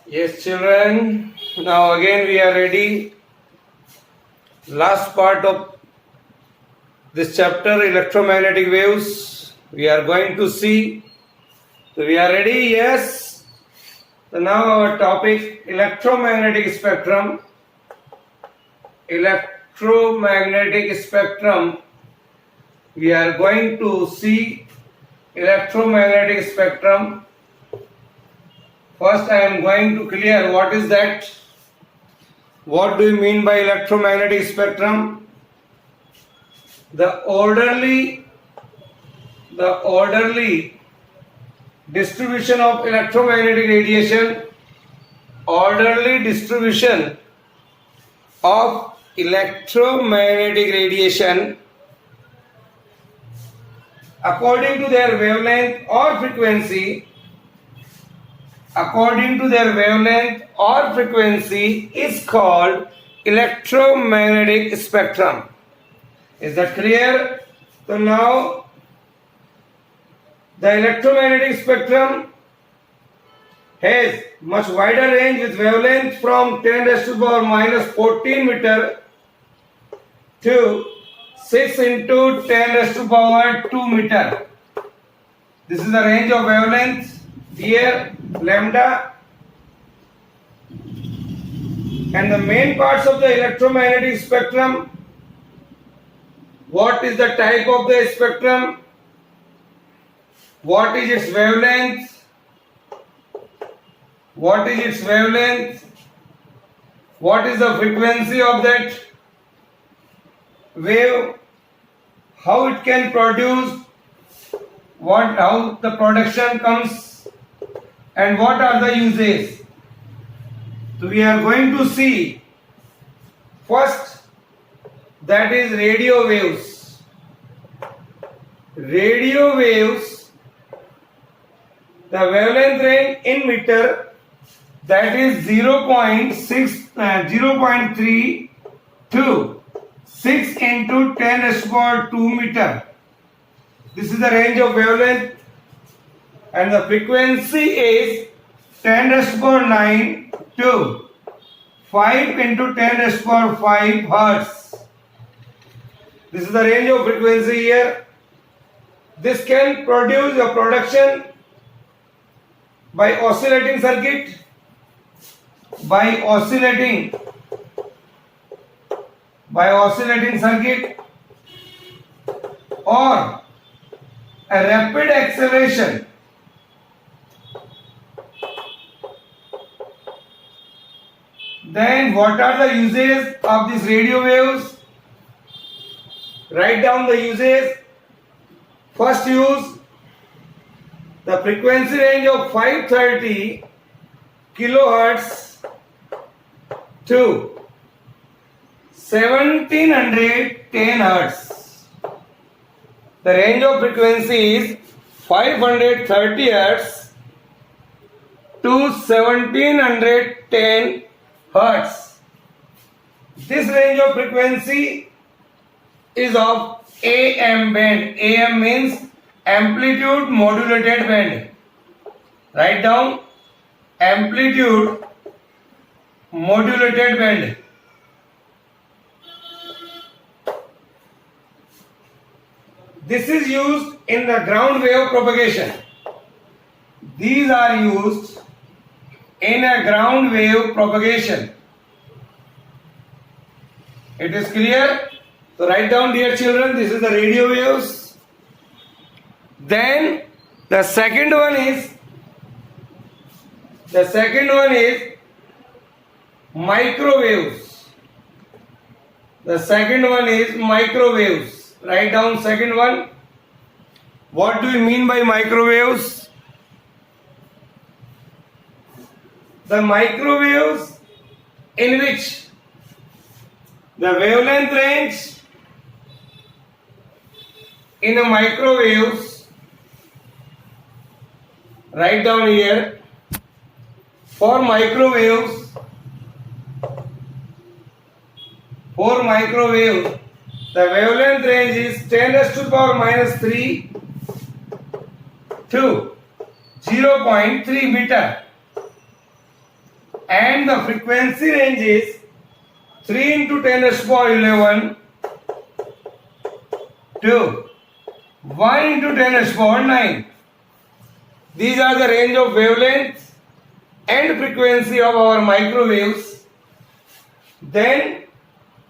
Yes, children. Now again we are ready. Last part of this chapter, electromagnetic waves. We are going to see. So we are ready. Yes. So now our topic, electromagnetic spectrum. Electromagnetic spectrum. We are going to see electromagnetic spectrum. First, I am going to clear what is that. What do you mean by electromagnetic spectrum? The orderly distribution of electromagnetic radiation, orderly distribution of electromagnetic radiation according to their wavelength or frequency, is called electromagnetic spectrum. Is that clear? So now the electromagnetic spectrum has much wider range with wavelength from 10 raised to the power minus 14 meter to 6 into 10 raised to the power 2 meter. This is the range of wavelength here, lambda. And the main parts of the electromagnetic spectrum. What is the type of the spectrum? What is its wavelength? What is its wavelength? What is the frequency of that wave? How it can produce? How the production comes? And what are the uses? So we are going to see first, that is radio waves. Radio waves, the wavelength range in meter, that is 0.3 to 6 into 10 raised to the power 2 meter. This is the range of wavelength, and the frequency is 10 raised to the power 9 to 5 into 10 raised to the power 5 hertz. This is the range of frequency here. This can produce a production by oscillating circuit, or a rapid acceleration. Then what are the uses of these radio waves? Write down the uses. First use, the frequency range of 530 kilohertz to 1710 hertz. The range of frequency is 530 hertz to 1710 hertz. This range of frequency is of AM band. AM means amplitude modulated band. Write down amplitude modulated band. This is used in the ground wave propagation. These are used in a ground wave propagation. It is clear? So write down, dear children, this is the radio waves. Then the second one is microwaves. Write down second one. What do you mean by microwaves? The microwaves in which the wavelength range in a microwaves, write down here, for microwaves, the wavelength range is 10 raised to the power minus 3 to 0.3 meter. and the frequency range is 3 into 10 raised to power 11 to 1 into 10 raised to power 9. These are the range of wavelength and frequency of our microwaves. Then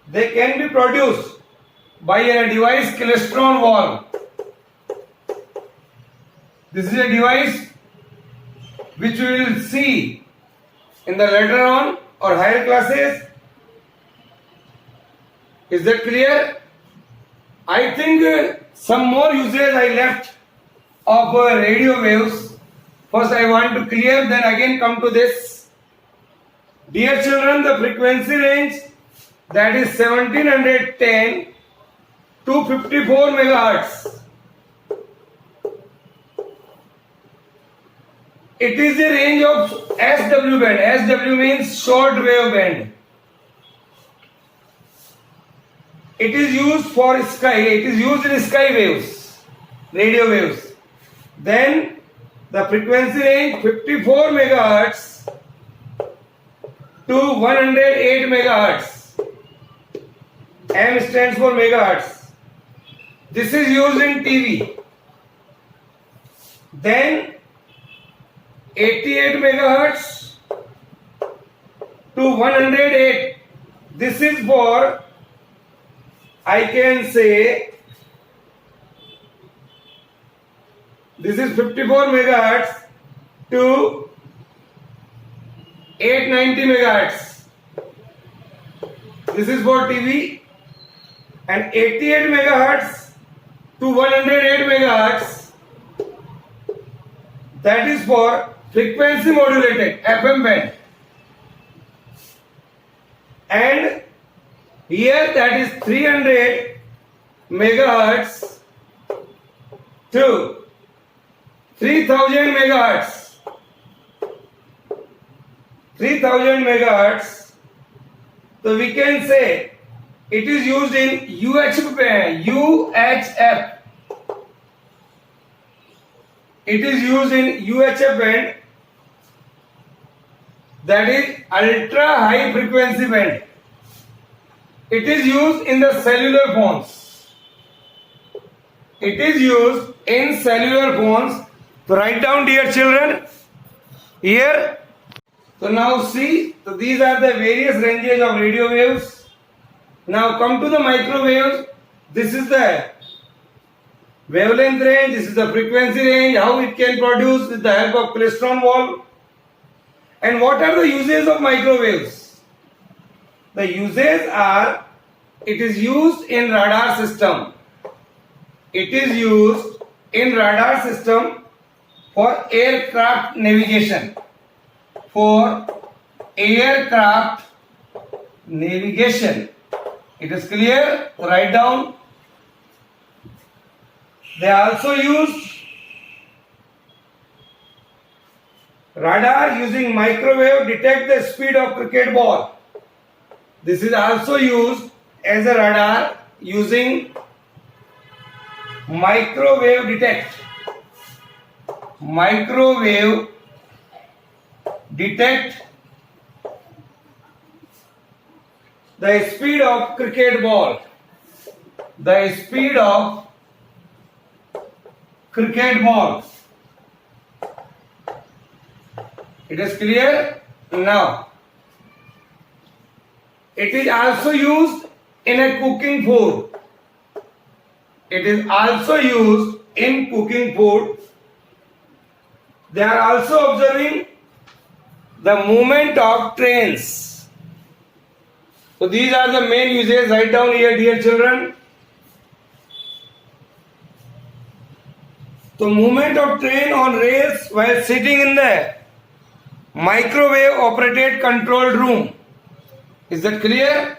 they can be produced by a device klystron valve. This is a device which we will see in the later on or higher classes. Is that clear? I think some more uses I left of radio waves. First I want to clear, then again come to this. Dear children, the frequency range, that is 1710 to 54 megahertz. It is the range of SW band. SW means short wave band. It is used for sky. It is used in sky waves, radio waves. Then the frequency range 54 megahertz to 108 megahertz. M stands for megahertz. This is used in TV. Then 88 megahertz to 108. This is for, I can say, this is 54 megahertz to 890 megahertz. This is for TV. And 88 megahertz to 108 megahertz, that is for frequency modulated FM band. And here that is 300 megahertz to 3000 megahertz. 3000 megahertz. So we can say it is used in UHF band. UHF. It is used in UHF band, that is ultra high frequency band. It is used in the cellular phones. It is used in cellular phones. So write down, dear children, here. So now see, so these are the various ranges of radio waves. Now come to the microwaves. This is the wavelength range, this is the frequency range, how it can produce with the help of klystron valve. And what are the uses of microwaves? The uses are, it is used in radar system. It is used in radar system for aircraft navigation. For aircraft navigation. It is clear? Write down. They also use radar using microwave detect the speed of cricket ball. This is also used as a radar using microwave detect. Microwave detect the speed of cricket ball. The speed of cricket ball. It is clear? Now, it is also used in a cooking food. It is also used in cooking food. They are also observing the movement of trains. So these are the main uses. Write down here, dear children. The movement of train on rails while sitting in the microwave operated control room. Is that clear?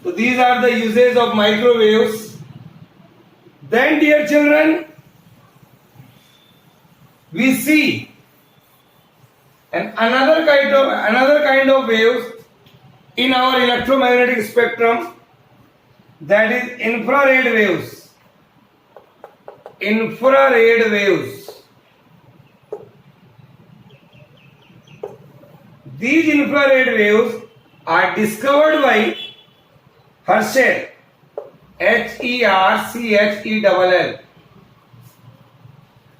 So these are the uses of microwaves. Then, dear children, we see another kind of waves in our electromagnetic spectrum, that is infrared waves. Infrared waves. These infrared waves are discovered by Herschel, Herschell,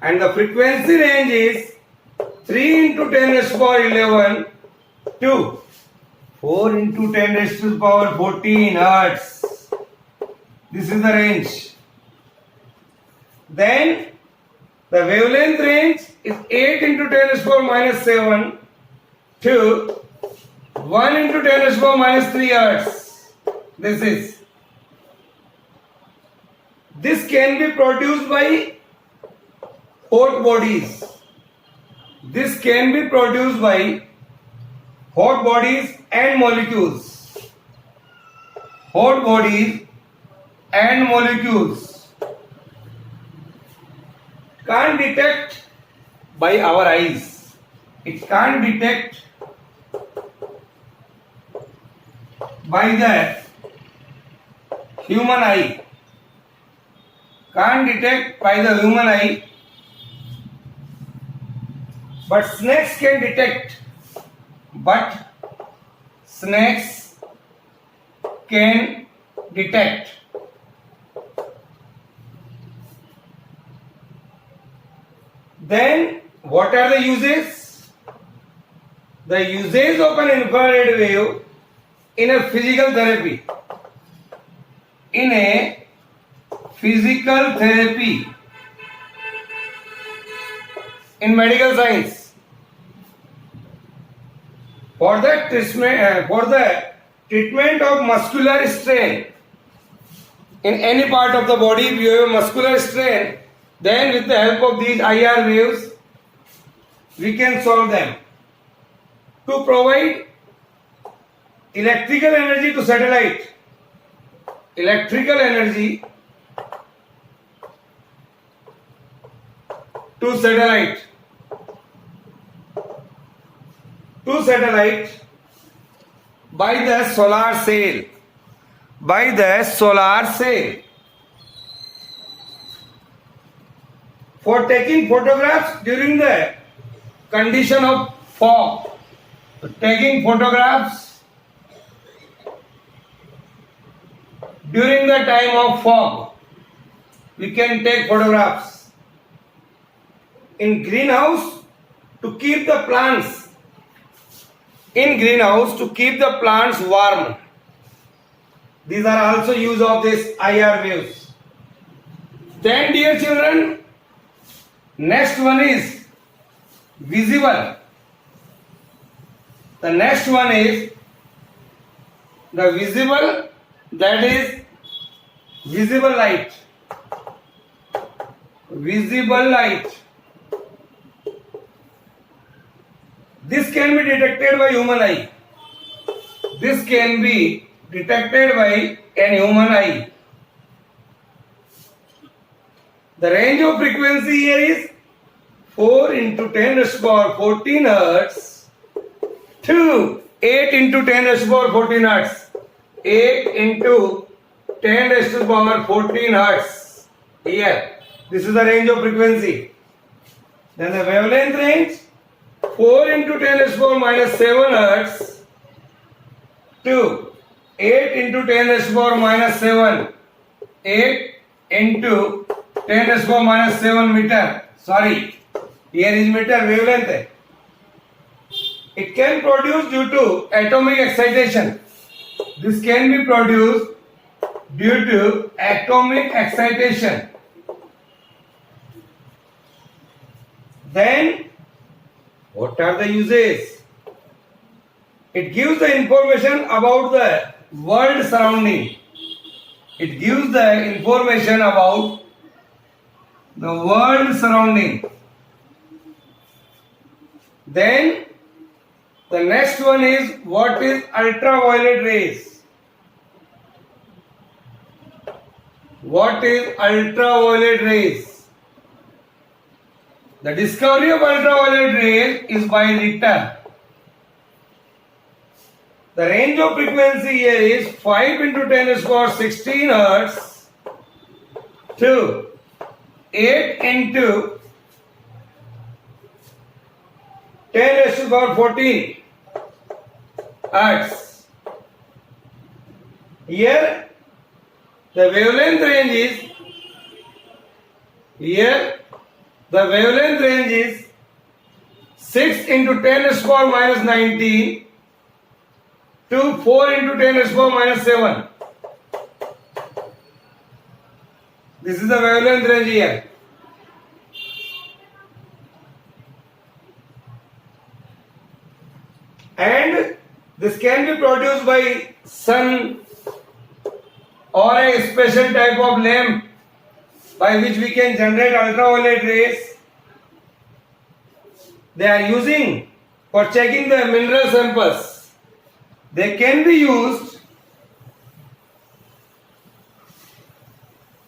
and the frequency range is 3 into 10 raised to power 11 to 4 into 10 raised to the power 14 hertz. This is the range. Then the wavelength range is 8 into 10 raised to the power minus 7 to 1 into 10 raised to the power minus 3 hertz. This can be produced by hot bodies. This can be produced by hot bodies and molecules. Hot bodies and molecules can't detect by our eyes. It can't detect by the human eye. Can't detect by the human eye. But snakes can detect. Then what are the uses? The uses of an infrared wave in a physical therapy. In a physical therapy, in medical science, for the treatment of muscular strain in any part of the body. If you have a muscular strain, then with the help of these IR waves we can solve them. To provide electrical energy to satellite, by the solar cell, for taking photographs during the condition of fog. Taking photographs during the time of fog, we can take photographs. In greenhouse, to keep the plants warm. These are also use of this IR waves. Then, dear children, next one is visible. The next one is the visible, that is visible light. This can be detected by human eye. The range of frequency here is 4 into 10 raised to the power 14 hertz to 8 into 10 raised to the power 14 hertz. 8 into 10 raised to the power 14 hertz. Here, this is the range of frequency. Then the wavelength range, 4 into 10 raised to the power minus 7 hertz to 8 into 10 raised to the power minus 7. 8 into 10 raised to the power minus 7 meter. Sorry, here is meter wavelength. It can produce due to atomic excitation. This can be produced due to atomic excitation. Then, what are the uses? It gives the information about the world surrounding. Then, the next one is, what is ultraviolet rays? The discovery of ultraviolet rays is by Ritter. The range of frequency here is 5 into 10 raised to the power 16 hertz to 8 into 10 raised to the power 14. hertz. Here the wavelength range is 6 into 10 raised to power minus 19 to 4 into 10 raised to power minus 7. This is the wavelength range here. And this can be produced by sun or a special type of lamp by which we can generate ultraviolet rays. They are using for checking the mineral samples. They can be used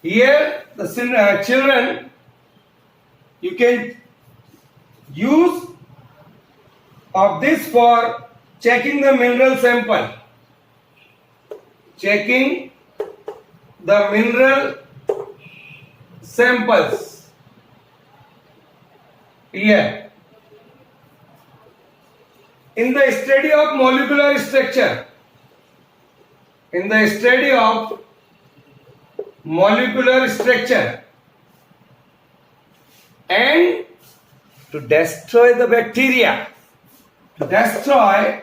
here. The children, you can use of this for checking the mineral sample. Checking the mineral samples here. In the study of molecular structure, and to destroy the bacteria, to destroy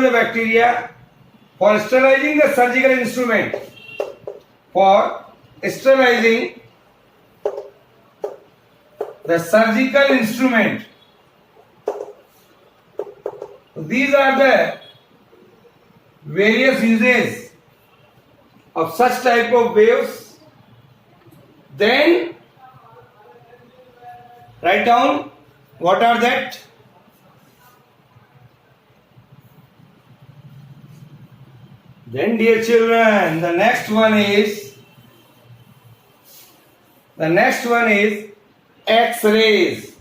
the bacteria for sterilizing the surgical instrument, for sterilizing the surgical instrument. These are the various uses of such type of waves. Then write down what are that. Then, dear children, the next one is X-rays.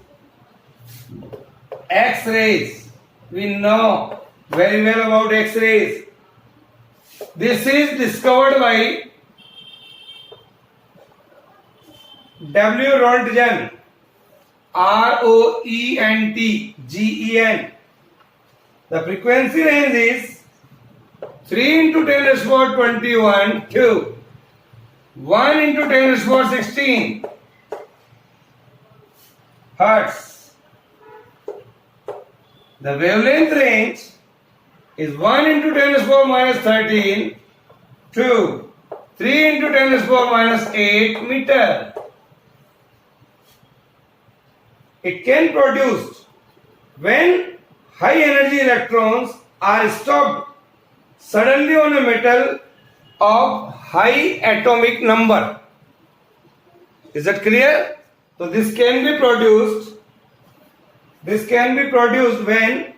X-rays. We know very well about X-rays. This is discovered by W. Roentgen, Roentgen. The frequency range is 3 into 10 raised to power 21 to 1 into 10 raised to power 16 hertz. The wavelength range is 1 into 10 raised to power minus 13 to 3 into 10 raised to power minus 8 meter. It can produce when high energy electrons are stopped suddenly on a metal of high atomic number. Is that clear? So this can be produced when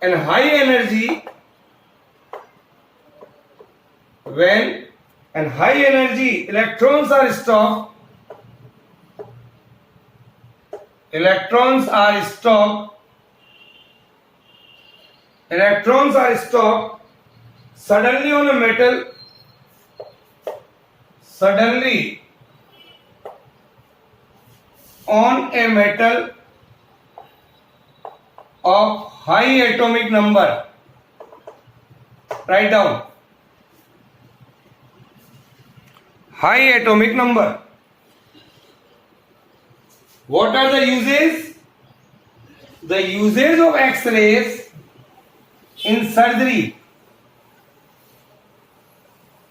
an high energy electrons are stopped suddenly on a metal of high atomic number. Write down high atomic number. What are the uses? The uses of X-rays in surgery.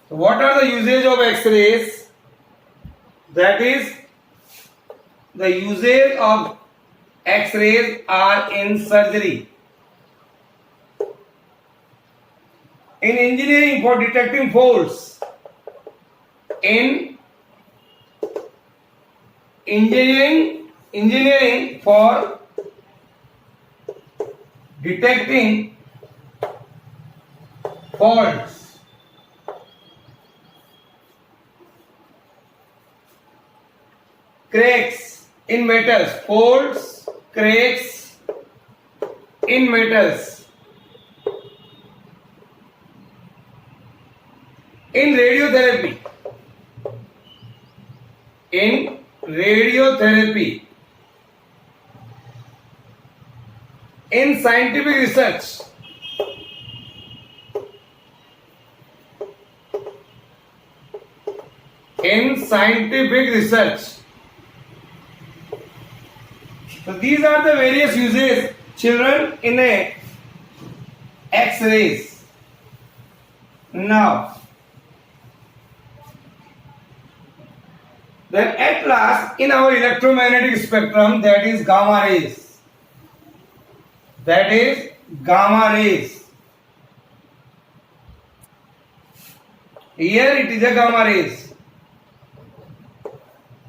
So what are the uses of X-rays? That is, the uses of X-rays are in surgery. In engineering for detecting faults. In engineering for detecting faults. Cracks in metals, faults, cracks in metals. In radiotherapy, in radiotherapy. In scientific research, so these are the various uses, children, in a X-rays. Now, then at last, in our electromagnetic spectrum, that is gamma rays. That is gamma rays. Here it is a gamma rays.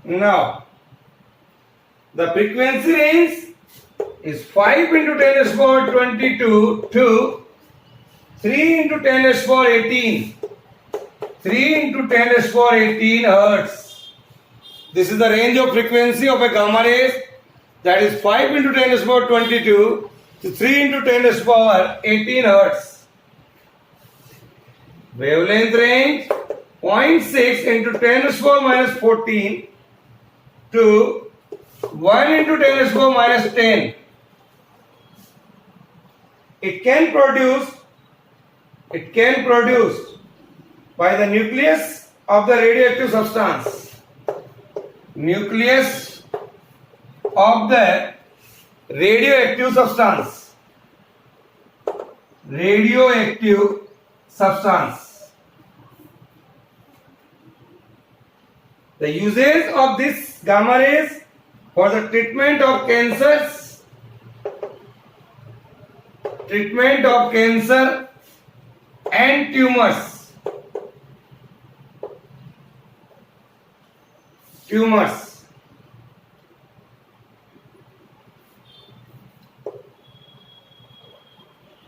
Now, the frequency range is 5 into 10 raised to power 22 to 3 into 10 raised to power 18. 3 into 10 raised to power 18 hertz. This is the range of frequency of a gamma rays, that is 5 into 10 raised to power 22 to 3 into 10 raised to power 18 hertz. Wavelength range 0.6 into 10 raised to power minus 14 to 1 into 10 raised to power minus 10. It can produce by the nucleus of the radioactive substance. Nucleus of the radioactive substance. Radioactive substance. The uses of this gamma rays for the treatment of cancers, and tumors.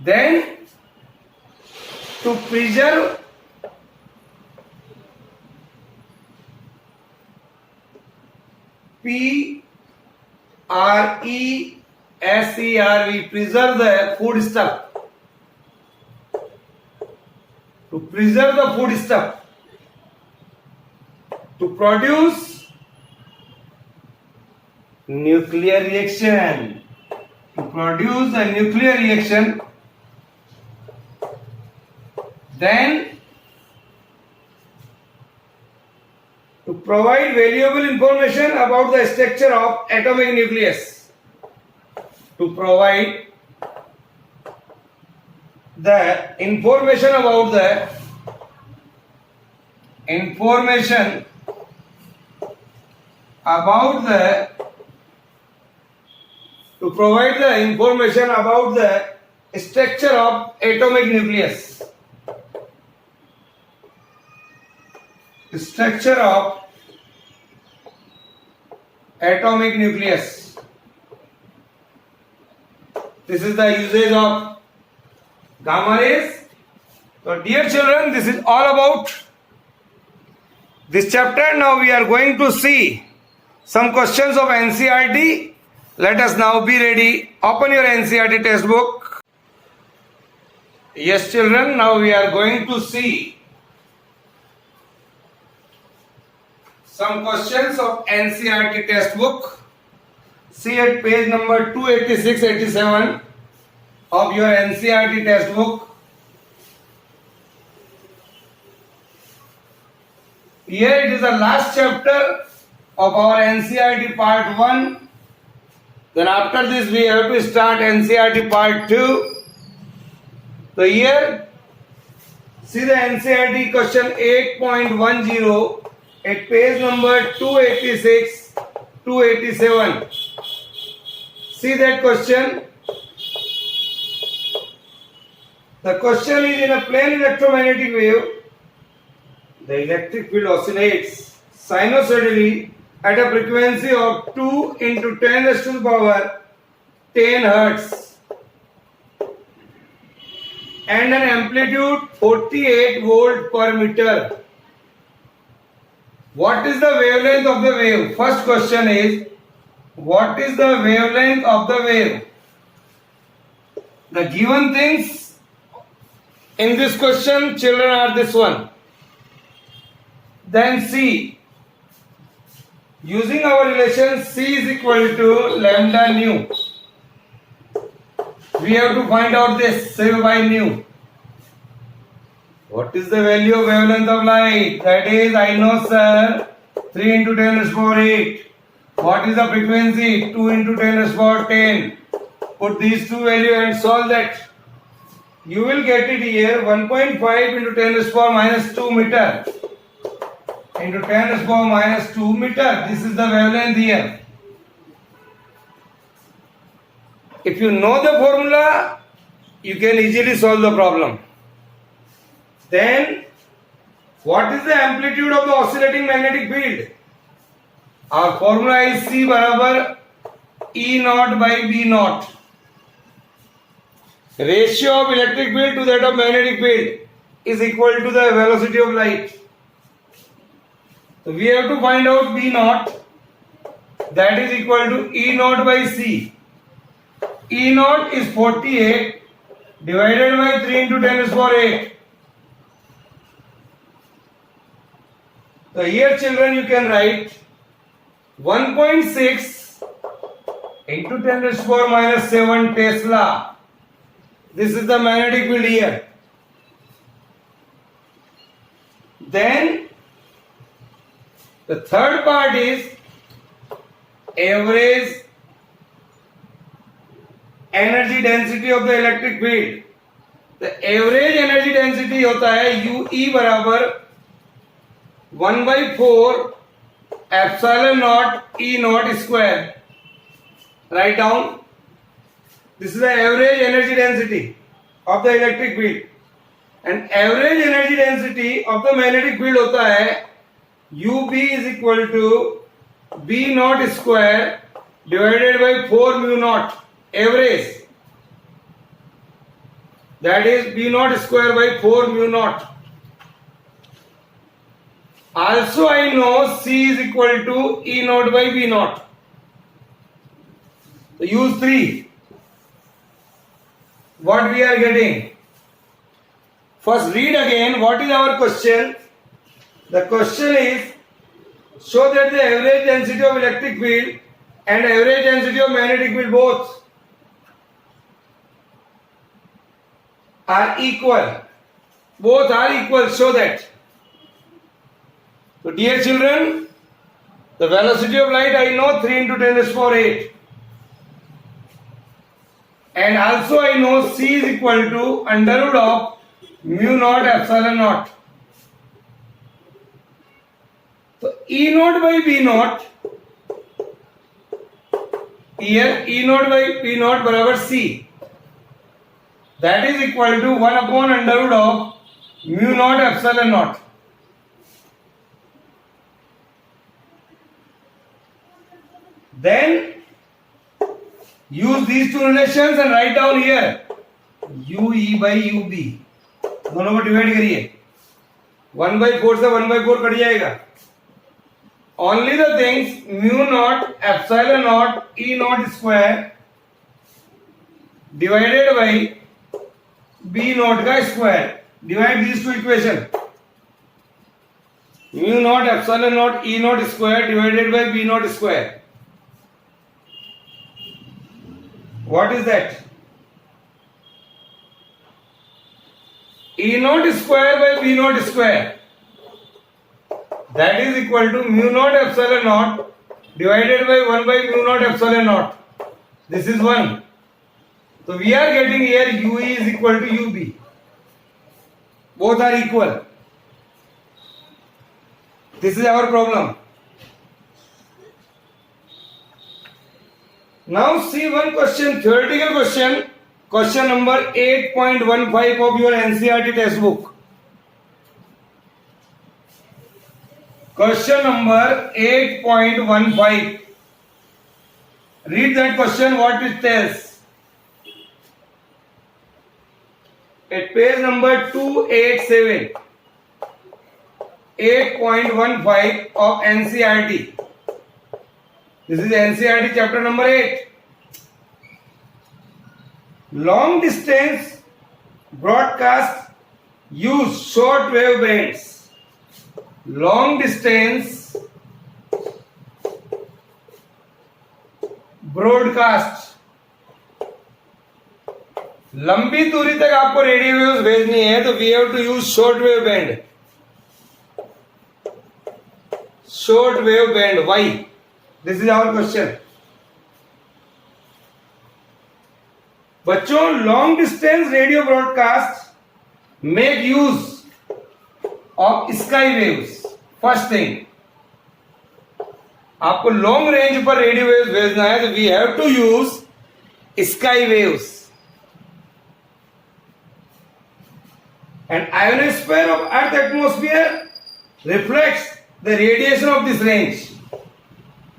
Then, to preserve PRESERV, preserve the food stuff. To preserve the food stuff. To produce nuclear reaction. To produce a nuclear reaction. Then, to provide valuable information about the structure of atomic nucleus. To provide the information about the structure of atomic nucleus. Structure of atomic nucleus. This is the usage of gamma rays. So dear children, this is all about this chapter. Now we are going to see some questions of NCERT. Let us now be ready. Open your NCERT textbook. Yes children, now we are going to see some questions of NCERT textbook. See at page number 286-87 of your NCERT textbook. Here it is the last chapter of our NCERT part 1. Then after this we have to start NCERT part 2. So here, see the NCERT question 8.10 at page number 286-287. See that question. The question is, in a plane electromagnetic wave, the electric field oscillates sinusoidally at a frequency of 2 into 10 raised to the power 10 hertz and an amplitude 48 volt per meter. What is the wavelength of the wave? First question is, what is the wavelength of the wave? The given things in this question, children, are this one. Then see, Using our relation C is equal to lambda nu. We have to find out this, say by nu. What is the value of wavelength of light? That is, I know sir, 3 into 10 raised to power 8. What is the frequency? 2 into 10 raised to power 10. Put these two values and solve that. You will get it here, 1.5 into 10 raised to power minus 2 meter. Into 10 raised to power minus 2 meter. This is the wavelength here. If you know the formula, you can easily solve the problem. Then, what is the amplitude of the oscillating magnetic field? Our formula is C barabar E naught by B naught. Ratio of electric field to that of magnetic field is equal to the velocity of light. So we have to find out B naught, that is equal to E naught by C. E naught is 48 divided by 3 into 10 raised to power 8. So here children you can write 1.6 into 10 raised to power minus 7 Tesla. This is the magnetic field here. Then the third part is average energy density of the electric field. The average energy density होता है UE बराबर 1 by 4 epsilon naught E naught square. Write down. This is the average energy density of the electric field. And average energy density of the magnetic field होता है UB is equal to B naught square divided by 4 mu naught. Average. That is B naught square by 4 mu naught. Also I know C is equal to E naught by B naught. So use 3. What we are getting? First read again what is our question. The question is, show that the average density of electric field and average density of magnetic field both are equal. Both are equal, show that. So dear children, the velocity of light I know 3 into 10 raised to power 8. And also I know C is equal to under root of mu naught epsilon naught. So E naught by B naught, here E naught by B naught barabar C. That is equal to 1 upon under root of mu naught epsilon naught. Then use these two relations and write down here UE by UB. दोनों को divide करिए. 1/4 से 1/4 cut जाएगा. Only the things mu naught epsilon naught E naught square divided by B naught का square. Divide these two equation. Mu naught epsilon naught E naught square divided by B naught square. What is that? E naught square by B naught square. That is equal to mu naught epsilon naught divided by 1 by mu naught epsilon naught. This is 1. So we are getting here UE is equal to UB. Both are equal. This is our problem. Now see one question, theoretical question, question number 8.15 of your NCERT textbook. Question number 8.15. Read that question, what it tells. At page number 287, 8.15 of NCERT. This is NCERT chapter number 8. Long distance broadcast use short wave bands. Long distance broadcast. लंबी दूरी तक आपको radio waves भेजनी है तो we have to use short wave band. Short wave band, why? This is our question. बच्चों, long distance radio broadcast make use of sky waves. First thing, आपको long range पर रेडियो वेव्स भेजना है तो we have to use sky waves. And ionosphere of earth atmosphere reflects the radiation of this range.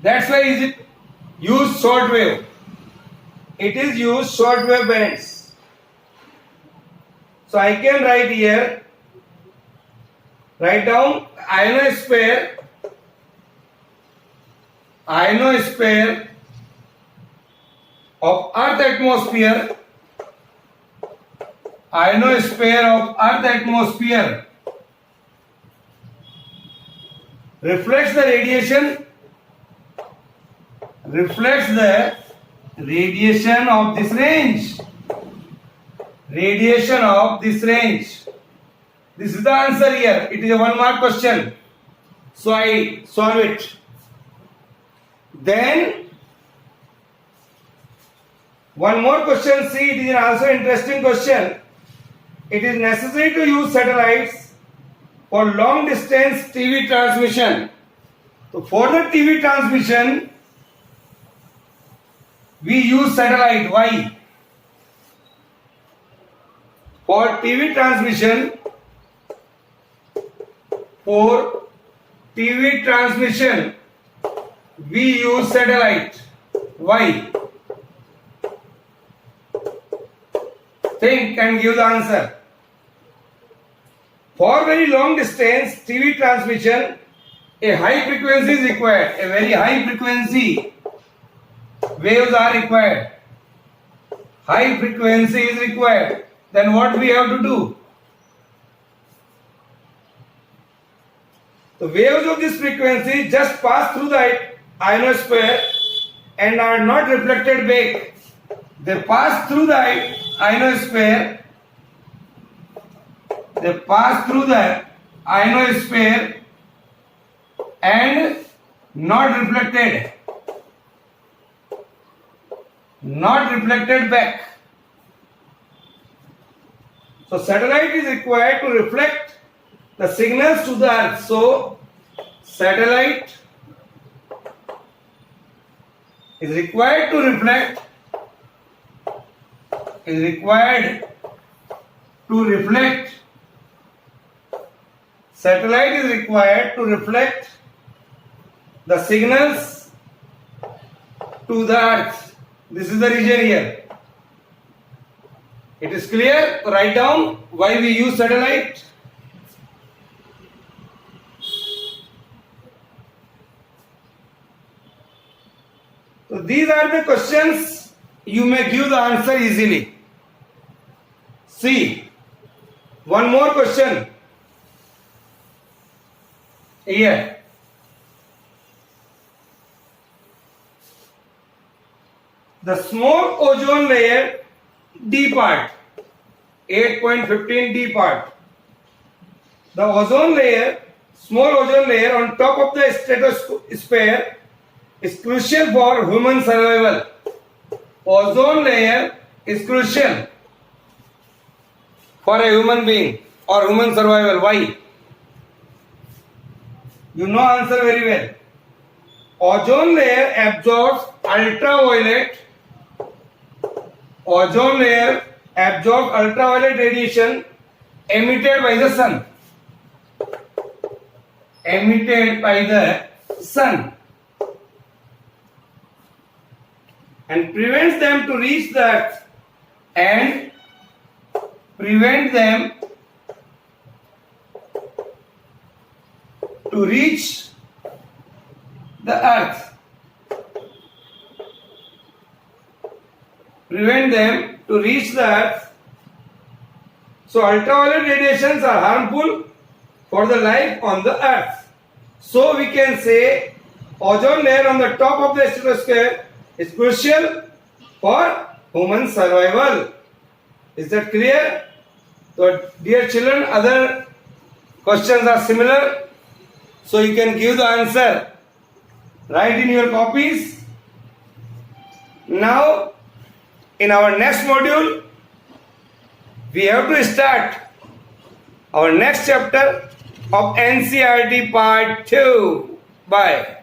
That's why is it used short wave. It is used short wave bands. So I can write here, write down ionosphere of earth atmosphere, ionosphere of earth atmosphere reflects the radiation of this range. Radiation of this range. This is the answer here. It is a 1 mark question. So I solve it. Then one more question. See, it is also interesting question. It is necessary to use satellites for long distance TV transmission. So for the TV transmission, we use satellite. Why? For TV transmission, we use satellite. Why? Think and give the answer. For very long distance TV transmission, a high frequency is required. A very high frequency waves are required. High frequency is required. Then what we have to do? The waves of this frequency just pass through the ionosphere and are not reflected back. They pass through the ionosphere. They pass through the ionosphere and not reflected back. So satellite is required to reflect the signals to the earth. So satellite is required to reflect satellite is required to reflect the signals to the earth. This is the region here. It is clear? Write down why we use satellite. So these are the questions you may give the answer easily. See, one more question here. The small ozone layer D part, 8.15 D part. The ozone layer, small ozone layer on top of the stratosphere is crucial for human survival. Ozone layer is crucial for a human being or human survival. Why? You know answer very well. Ozone layer absorbs ultraviolet. Ozone layer absorbs ultraviolet radiation emitted by the sun. And prevents them to reach the earth. Prevent them to reach the earth. So ultraviolet radiations are harmful for the life on the earth. So we can say ozone layer on the top of the stratosphere is crucial for human survival. Is that clear? So, dear children, other questions are similar. So, you can give the answer. Write in your copies. Now, in our next module, we have to start our next chapter of NCERT Part 2. Bye.